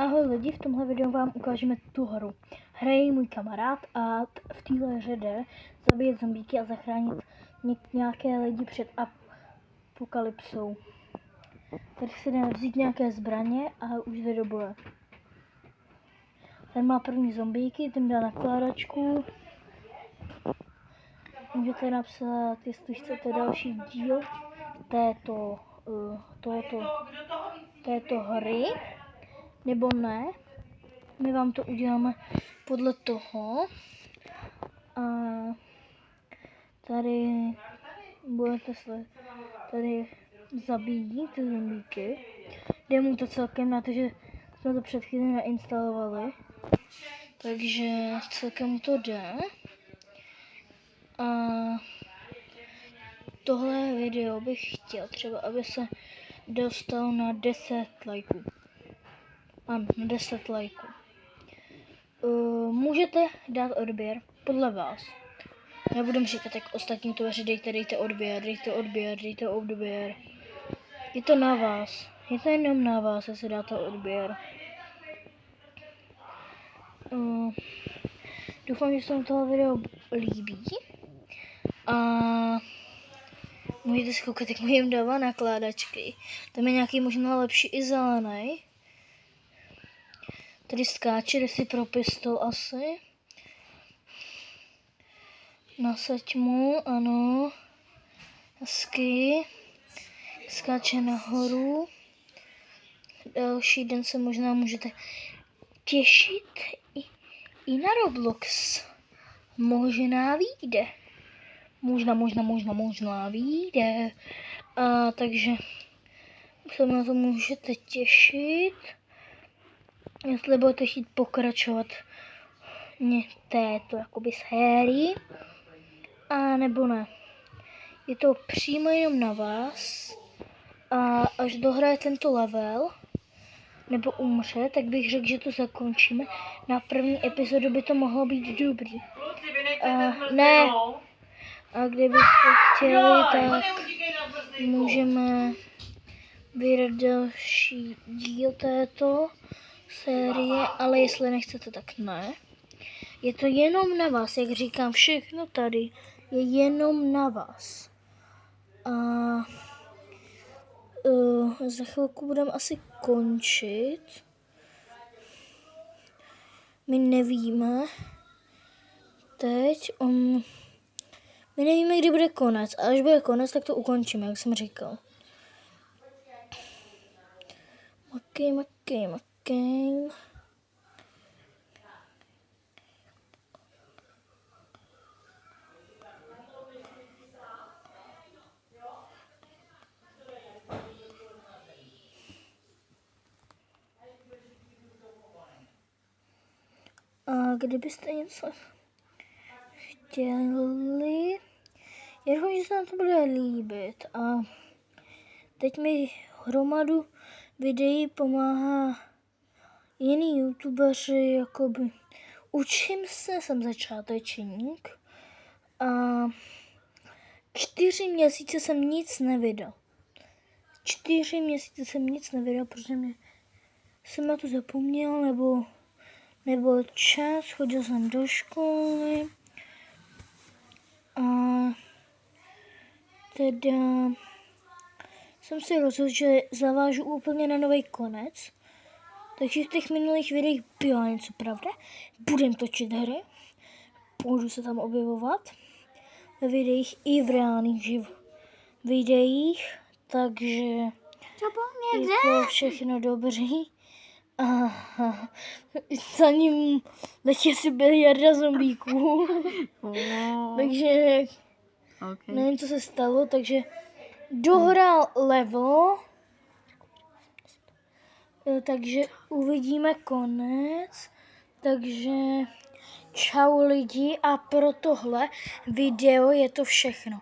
Ahoj lidi, v tomhle videu vám ukážeme tu hru. Hraje můj kamarád a v téhle hře jde zabíjet zombíky a zachránit nějaké lidi před apokalypsou. Tady si jdeme vzít nějaké zbraně a už jde do boje. Ten má první zombíky, ten dá nakládačku. Můžete napsat, jestli chcete další díl této hry, nebo ne. My vám to uděláme podle toho. A tady budete tady zabíjet ty zombíky. Jde mu to celkem na to, že jsme to před chvíli nainstalovali. Takže celkem mu to jde. A tohle video bych chtěl třeba, aby se dostal na 10 lajků. Ano, na 10 lajků. Můžete dát odběr podle vás. Nebudem říkat, jak ostatní youtubeři, dejte odběr. Je to na vás. Je to jenom na vás, jestli dáte odběr. Doufám, že se vám tohle video líbí. A můžete si koukat, jak mu jim dává nakládačky. Tam je nějaký možná lepší i zelený. Tady skáče, jde si pro pistol asi. Nasaď mu, ano. Hezky. Skáče nahoru. Další den se možná můžete těšit i na Roblox. Možná vyjde. Možná vyjde. Takže se na to můžete těšit. Jestli budete chtít pokračovat této jakoby sérii, a nebo ne. Je to přímo jenom na vás. A až dohraje tento level, nebo umře, tak bych řekl, že to zakončíme. Na první epizodu by to mohlo být dobrý. Ne. A kdybyste chtěli, tak můžeme vydat další díl této série, ale jestli nechcete, tak ne. Je to jenom na vás, jak říkám, všechno tady je jenom na vás. A za chvilku budeme asi končit. My nevíme teď, my nevíme, kdy bude konec, a až bude konec, tak to ukončíme, jak jsem říkal. Makej. A kdybyste něco chtěli, já doufám, že se nám to bude líbit. A teď mi hromadu videí pomáhá jiný youtubeři, jakoby učím se, jsem začátečník a 4 měsíce jsem nic nevydal. 4 měsíce jsem nic nevydal, protože jsem na to zapomněl, nebo čas, chodil jsem do školy a teda jsem si rozhodl, že zavážu úplně na nový konec. Takže v těch minulých videích bylo něco pravda. Budem točit hry. Budu se tam objevovat. Ve videích i v reálných videích. Takže je to všechno dobrý. Za ním letí si biliarda zombíků. Takže nevím, co se stalo. Takže dohrál level. Takže uvidíme konec. Takže čau lidi, a pro tohle video je to všechno.